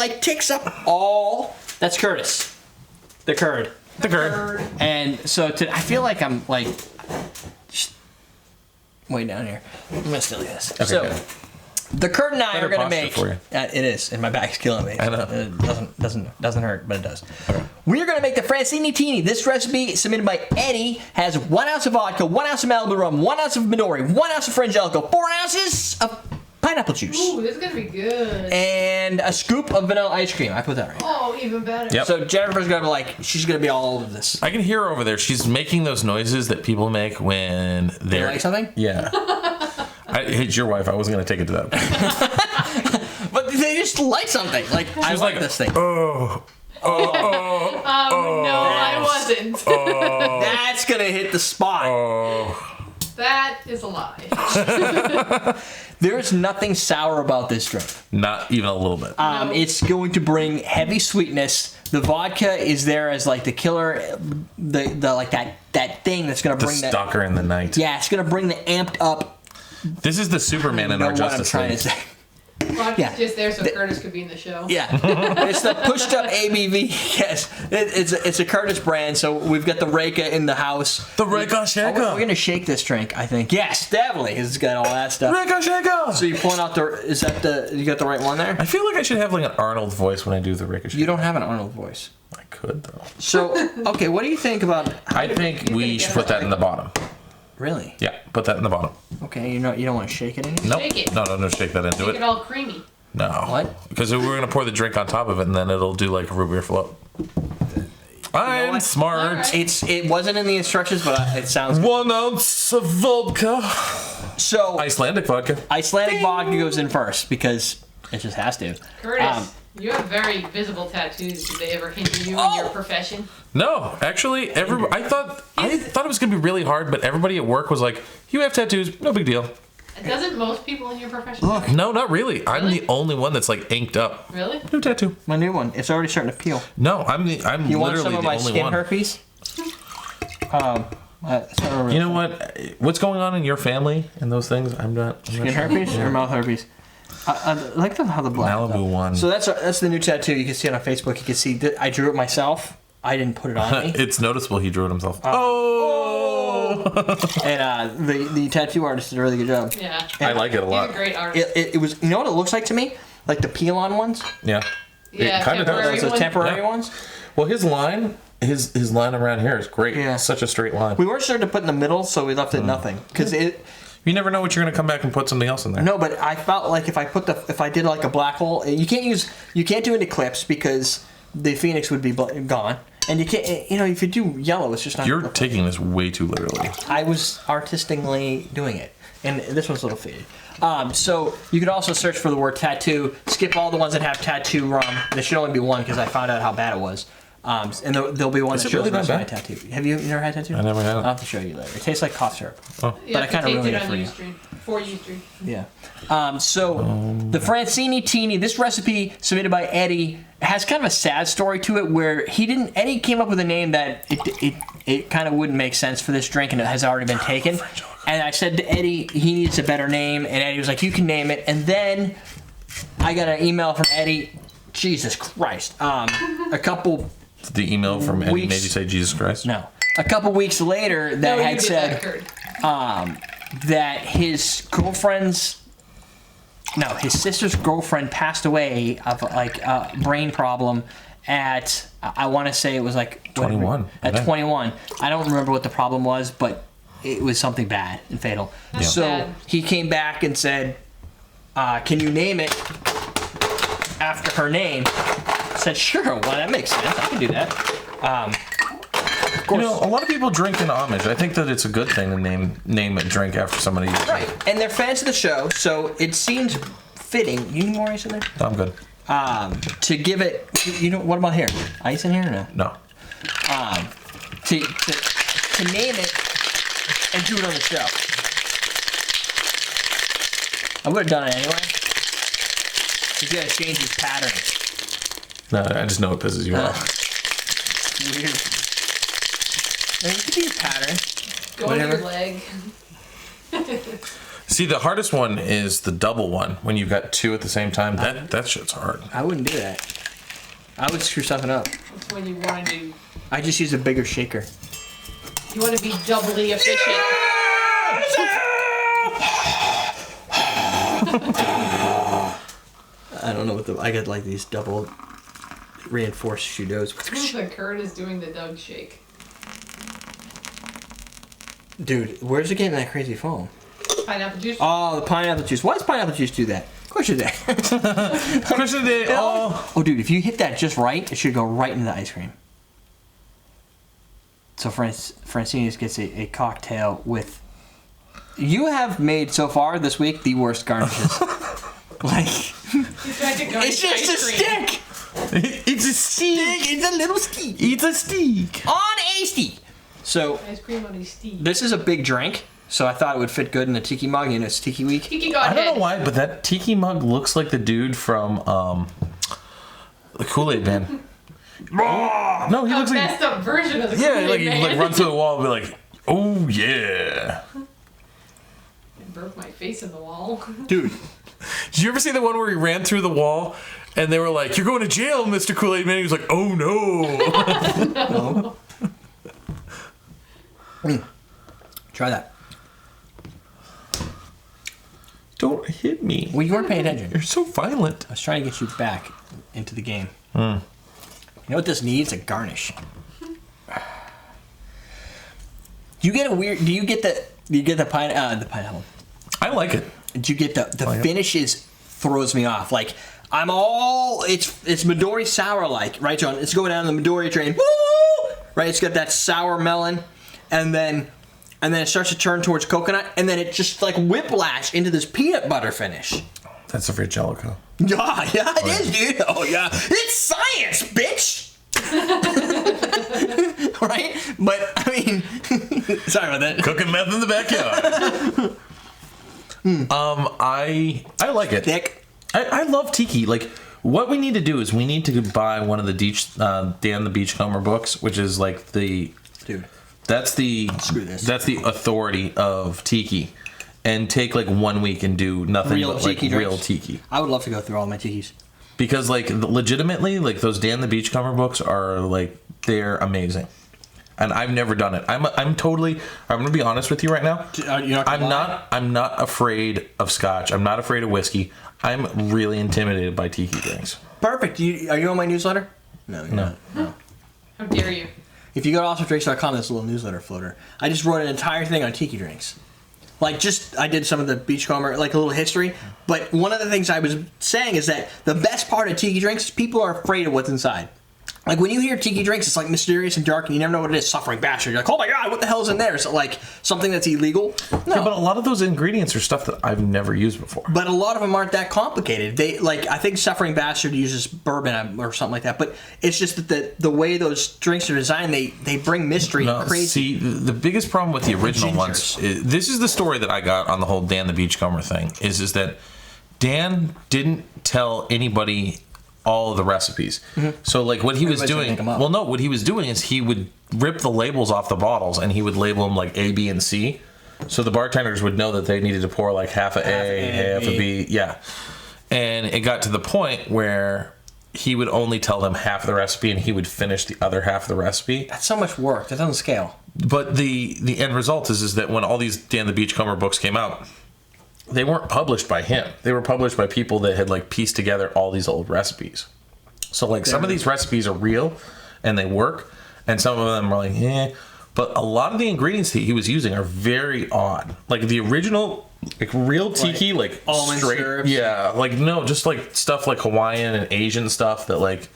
like takes up all. That's Curtis. The curd. And so I feel like I'm like way down here. I'm gonna still do this. Okay, so good. the curd and I are gonna make. For you. It is, and my back's killing me. I know. It doesn't hurt, but it does. Okay. We are gonna make the Francini-Tini. This recipe submitted by Eddie has 1 ounce of vodka, 1 ounce of Malibu rum, 1 ounce of Midori, 1 ounce of Frangelico, 4 ounces of pineapple juice. Ooh, this is gonna be good. And a scoop of vanilla ice cream. I put that right. Oh, even better. Yep. So Jennifer's gonna be like, she's gonna be all over this. I can hear her over there. She's making those noises that people make when they're... You like something? Yeah. It's your wife. I wasn't going to take it to that. But they just like something. Like, I like this thing. Oh. No, I wasn't. That's gonna hit the spot. That is a lie. There's nothing sour about this drink. Not even a little bit. No. It's going to bring heavy sweetness. The vodka is there as like the killer, the like that thing that's gonna The bring stalker in the night. Yeah, it's gonna bring the amped up. This is the Superman in our Justice What I'm trying League. to say. Vodka's Yeah. just there so Curtis could be in the show. Yeah, it's the pushed up ABV. Yes, it's a Curtis brand. So we've got the Reka in the house. The Reka We're Shaker. gonna shake this drink, I think. Yes, definitely. It's got all that stuff. Reka Shaker. So you're pulling out you got the right one there? I feel like I should have like an Arnold voice when I do the Reka Shaker. You don't have an Arnold voice. I could though. So, okay, what do you think about... I think we should put that in the bottom. Really? Yeah, put that in the bottom. Okay, you don't want to shake it anymore? Nope. Shake it. No, shake that into Make it. it all creamy. No. What? Because we're going to pour the drink on top of it and then it'll do like a root beer float. I'm what? smart. Alright. It wasn't in the instructions, but it sounds good. 1 ounce of vodka. So, Icelandic vodka. Icelandic vodka goes in first because it just has to. Curtis, you have very visible tattoos. Did they ever hinder you in your profession? No, actually, I thought it was going to be really hard, but everybody at work was like, "You have tattoos, no big deal." Doesn't most people in your profession? Look. No, not really. I'm Really? the only one that's like inked up. Really? New tattoo. My new one. It's already starting to peel. No, I'm You want literally some of the my only skin one. herpes? You know what? What's going on in your family and those things? I'm not Skin sure. herpes or mouth herpes? I like how the black Malibu one. So that's the new tattoo. You can see it on Facebook. You can see I drew it myself. I didn't put it on me. It's noticeable he drew it himself. And the tattoo artist did a really good job. Yeah. I like it a He's lot. a great artist. It was, you know what it looks like to me? Like the peel-on ones. Yeah. Yeah, It kind of temporary does. Those one. temporary Yeah. ones. Well, his line around here is great. Yeah. Such a straight line. We weren't sure to put in the middle, so we left it nothing. Because You never know what you're going to come back and put something else in there. no, but I felt like if I did like a black hole, you can't do an eclipse because the phoenix would be gone, and you can't, if you do yellow, it's just not. You're taking this way too literally. I was artistically doing it, and this one's a little faded. So you could also search for the word tattoo. Skip all the ones that have tattoo rum. There should only be one because I found out how bad it was. And there'll be one Is that it shows really the rest that of my bad? tattoo. Have you never had tattoo? I never had it. I'll have to show you later. It tastes like cough syrup. Oh. You But have I kinda to taste ruined it it for on you. Ustream. For Ustream. Yeah. So the Francini-Tini, this recipe submitted by Eddie has kind of a sad story to it where Eddie came up with a name that it kind of wouldn't make sense for this drink and it has already been taken. And I said to Eddie, he needs a better name, and Eddie was like, you can name it. And then I got an email from Eddie, Jesus Christ, a couple... The email from Eddie Weeks. made you say Jesus Christ? No. A couple weeks later that No, had you did said... that, Kurt. that his sister's girlfriend passed away of like a brain problem at, I want to say it was like 21. At Okay. 21. I don't remember what the problem was, but it was something bad and fatal. That's So sad. he came back and said, can you name it after her name? I said, sure, well, that makes sense. I can do that. Of course. A lot of people drink in homage. I think that it's a good thing to name a drink after somebody. Right, and they're fans of the show, so it seems fitting. You need more ice in there? No, I'm good. To give it, what about here? Ice in here or no? No. To name it and do it on the show. I would have done it anyway. He's got to change his pattern. No, I just know it pisses you off. Weird. I mean, it could be a pattern. Go on your leg. See, the hardest one is the double one when you've got two at the same time. That shit's hard. I wouldn't do that. I would screw something up. That's when you want to do. I just use a bigger shaker. You want to be doubly efficient. I don't know what I got like these double reinforced Shudos. The Kurt is doing the Doug shake. Dude, where's it getting that crazy foam? Pineapple juice. Oh, the pineapple juice. Why does pineapple juice do that? Of course it does. Oh, dude, if you hit that just right, it should go right into the ice cream. So Francini gets a cocktail with... You have made, so far this week, the worst garnishes. Like... It's just a stick! It's a steak. It's a little steak. It's a steak. On a steak. So, Ice cream on a steak. this is a big drink, so I thought it would fit good in the Tiki mug. You know, it's Tiki week. Tiki got I don't know why, but that Tiki mug looks like the dude from the Kool-Aid Man. No, he A looks like... messed up version of the Yeah, Kool-Aid like he Man. like run to the wall and be like, oh yeah. I broke my face in the wall. Dude. Did you ever see the one where he ran through the wall and they were like, you're going to jail, Mr. Kool-Aid Man? He was like, oh no. Try that. Don't hit me. Well, you weren't paying attention. You're so violent. I was trying to get you back into the game. You know what this needs? A garnish. Do you get the pineapple? I like it. Do you get the finishes throws me off. Like it's Midori sour like, right, John? It's going down the Midori train. Woo! Right? It's got that sour melon and then it starts to turn towards coconut and then it just like whiplash into this peanut butter finish. That's a Frangelico. Yeah, it is, dude. Oh yeah. It's science, bitch! Right? But I mean sorry about that. Cooking meth in the backyard. I like it. Thick. I love Tiki. Like, what we need to do is we need to buy one of the Dan the Beachcomber books, which is like the... Dude. That's the... Screw this. That's the authority of Tiki. And take like 1 week and do nothing Real but like Tiki real drinks? Tiki. I would love to go through all my tikis. Because like legitimately, like those Dan the Beachcomber books are like, they're amazing. And I've never done it. I'm gonna be honest with you right now. I'm not afraid of scotch. I'm not afraid of whiskey. I'm really intimidated by Tiki drinks. Perfect. Are you on my newsletter? No, you're not. No. How dare you? If you go to awesomedrinks.com, there's a little newsletter floater. I just wrote an entire thing on Tiki drinks. Like, I did some of the Beachcomber, like a little history. But one of the things I was saying is that the best part of Tiki drinks is people are afraid of what's inside. Like, when you hear Tiki drinks, it's like mysterious and dark, and you never know what it is. Suffering bastard. You're like, oh my god, what the hell's in there? Is it like something that's illegal? No. Yeah, but a lot of those ingredients are stuff that I've never used before. But a lot of them aren't that complicated. They I think Suffering Bastard uses bourbon or something like that. But it's just that the way those drinks are designed, they bring mystery and crazy. See, the biggest problem with the original ones, this is the story that I got on the whole Dan the Beachcomber thing, is that Dan didn't tell anybody all of the recipes. Mm-hmm. So like what he was doing, what he was doing is he would rip the labels off the bottles and he would label them like A, B, and C. So the bartenders would know that they needed to pour like half a half a B. Yeah. And it got to the point where he would only tell them half of the recipe and he would finish the other half of the recipe. That's so much work. That doesn't scale. But the end result is that when all these Dan the Beachcomber books came out, they weren't published by him. They were published by people that had like pieced together all these old recipes. So like some of these recipes are real and they work, and some of them are like, eh. But a lot of the ingredients that he was using are very odd. Like the original, like real Tiki, like almond straight, syrups. yeah, like no, just like stuff like Hawaiian and Asian stuff that like.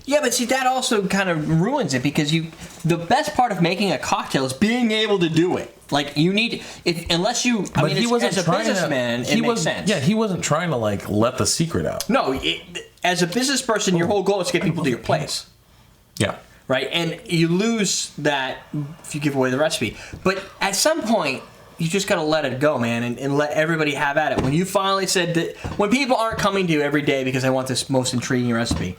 Yeah, but see, that also kind of ruins it because the best part of making a cocktail is being able to do it. Like you need, unless you. I mean, he wasn't as a businessman. It makes sense. Yeah, he wasn't trying to like let the secret out. No, as a business person, your whole goal is to get people to your place. Yeah. Right, and you lose that if you give away the recipe. But at some point, you just got to let it go, man, and let everybody have at it. When you finally said that, when people aren't coming to you every day because they want this most intriguing recipe.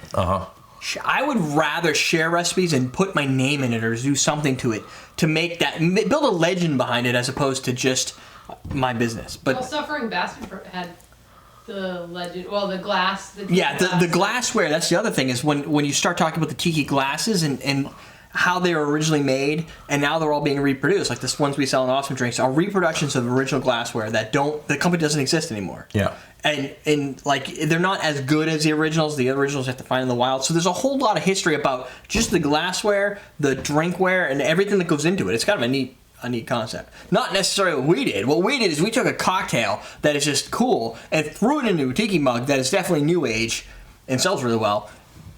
I would rather share recipes and put my name in it or do something to it to make that, build a legend behind it as opposed to just my business. But Suffering Bastard had the glass. The glassware. That's the other thing is when you start talking about the Tiki glasses and how they were originally made, and now they're all being reproduced. Like the ones we sell in Awesome Drinks are reproductions of original glassware that the company doesn't exist anymore. Yeah. And like they're not as good as the originals. The originals you have to find in the wild. So there's a whole lot of history about just the glassware, the drinkware, and everything that goes into it. It's kind of a neat concept. Not necessarily what we did. What we did is we took a cocktail that is just cool and threw it into a tiki mug that is definitely new age and sells really well,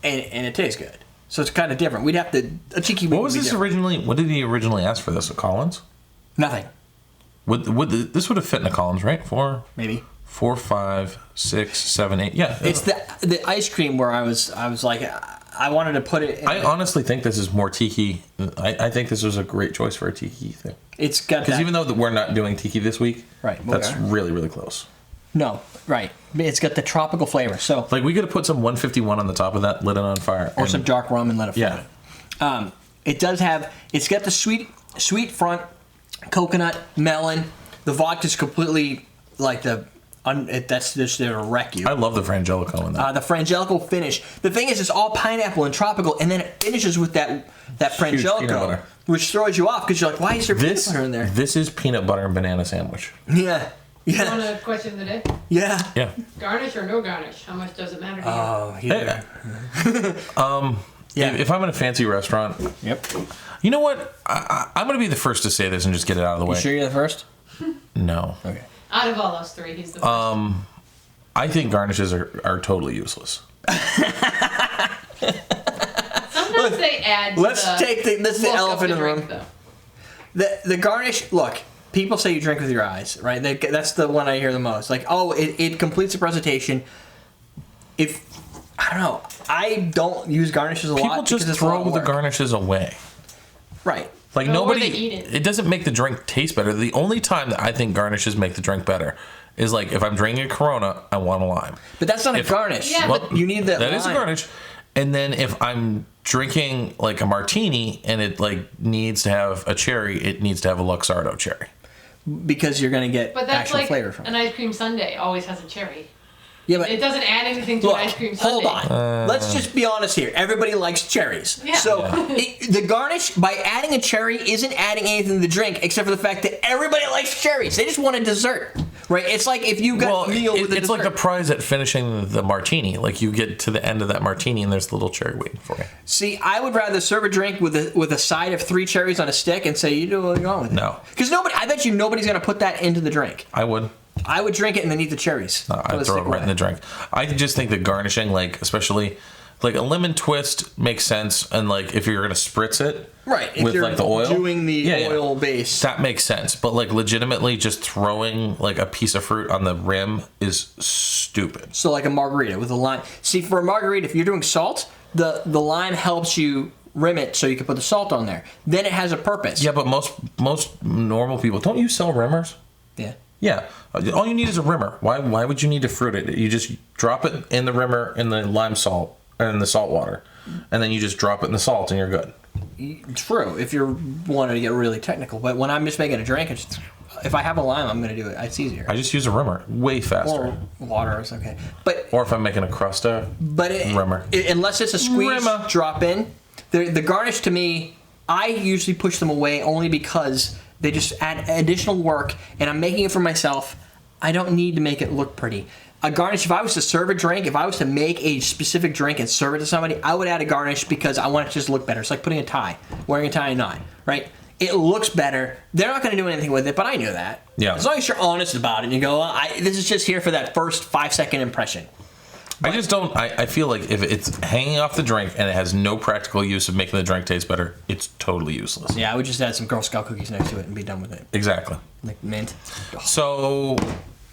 and it tastes good. So it's kind of different. We'd have to a tiki. What was this originally? What did he originally ask for this? A Collins? Nothing. This would have fit in a Collins, right? Maybe 4, 5, 6, 7, 8. Yeah. It's the ice cream where I was like I wanted to put it. I honestly think this is more tiki. I think this was a great choice for a tiki thing. It's got because even though we're not doing tiki this week, right? That's really really close. No, right. It's got the tropical flavor. So like we could have put some 151 on the top of that, lit it on fire, or some dark rum and let it float. Yeah. It does have. It's got the sweet front, coconut, melon. The vodka's completely like that's just there to wreck you. I love the Frangelico in that. The Frangelico finish. The thing is, it's all pineapple and tropical, and then it finishes with that Frangelico, which throws you off because you're like, why is there peanut butter in there? This is peanut butter and banana sandwich. Yeah. You want a question of the day? Yeah. Yeah. Garnish or no garnish? How much does it matter to you? Yeah. If I'm in a fancy restaurant, yep. You know what? I'm going to be the first to say this and just get it out of the way. You sure you're the first? No. Okay. Out of all us three, he's the first. I think garnishes are totally useless. Sometimes they add to the elephant in the room. Though. The garnish, look, people say you drink with your eyes, right? That's the one I hear the most. Like, oh, it completes the presentation. I don't know. I don't use garnishes a lot. People just throw the garnishes away. Right. Like nobody, it doesn't make the drink taste better. The only time that I think garnishes make the drink better is like if I'm drinking a Corona, I want a lime. But that's not a garnish. Yeah, but you need that. That is a garnish. And then if I'm drinking like a martini and it like needs to have a cherry, it needs to have a Luxardo cherry. Because you're going to get but that's actual like flavor from it. An ice cream sundae always has a cherry. Yeah, but it doesn't add anything to an ice cream sundae. Hold on. Let's just be honest here. Everybody likes cherries. Yeah. So the garnish, by adding a cherry, isn't adding anything to the drink except for the fact that everybody likes cherries. They just want a dessert. Right? It's like if you got meal with a it's dessert. like a prize at finishing the martini. Like you get to the end of that martini and there's a little cherry waiting for you. See, I would rather serve a drink with a side of 3 cherries on a stick and say, you do what you want with it. No. Because I bet you nobody's going to put that into the drink. I would. I would drink it and then eat the cherries. No, I'd throw it right in the drink. I just think that garnishing, like especially like a lemon twist makes sense, and like if you're gonna spritz it, right, with if like the oil, doing the oil base, that makes sense. But like legitimately, just throwing like a piece of fruit on the rim is stupid. So like a margarita with a lime. See, for a margarita, if you're doing salt, the lime helps you rim it so you can put the salt on there. Then it has a purpose. Yeah, but most normal people don't you sell rimmers? Yeah. Yeah, all you need is a rimmer. Why would you need to fruit it? You just drop it in the rimmer in the lime salt and the salt water, and then you just drop it in the salt and you're good. True, if you're wanting to get really technical. But when I'm just making a drink, if I have a lime, I'm going to do it. It's easier. I just use a rimmer, way faster. Or water is okay. Or if I'm making a crusta, rimmer. Unless it's a squeeze, drop in. The garnish to me, I usually push them away only because they just add additional work, and I'm making it for myself. I don't need to make it look pretty. A garnish, if I was to serve a drink, if I was to make a specific drink and serve it to somebody, I would add a garnish because I want it to just look better. It's like putting a tie, wearing a tie and not, right? It looks better. They're not going to do anything with it, but I knew that. Yeah. As long as you're honest about it and you go, this is just here for that first 5-second impression. I just don't. I feel like if it's hanging off the drink and it has no practical use of making the drink taste better, it's totally useless. Yeah, I would just add some Girl Scout cookies next to it and be done with it. Exactly. Like mint. So,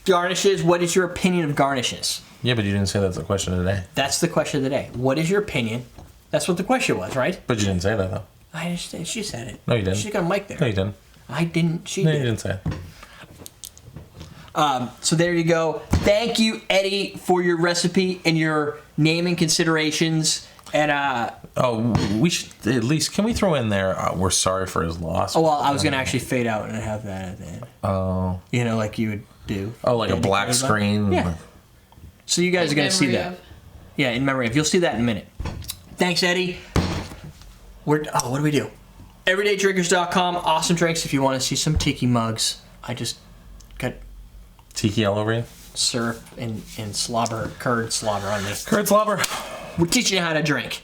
garnishes. What is your opinion of garnishes? Yeah, but you didn't say that's the question of the day. That's the question of the day. What is your opinion? That's what the question was, right? But you didn't say that though. I understand. She said it. No, you didn't. She got a mic there. No, you didn't. I didn't. She no, did. you didn't say it. So there you go. Thank you, Eddie, for your recipe and your naming considerations. And we should at least, can we throw in there, we're sorry for his loss? Oh, well, I was going to actually fade out and have that at the end. Oh. You know, like you would do. Oh, like a black screen? Yeah. So you guys are going to see Memory that. of- Yeah, in memory of. You'll see that in a minute. Thanks, Eddie. What do we do? EverydayDrinkers.com. Awesome drinks if you want to see some tiki mugs. I just got Tiki all over you. syrup and slobber, curd slobber on me. Curd slobber. We're teaching you how to drink.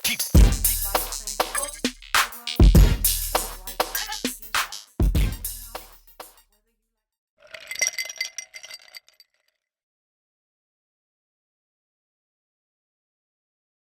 keep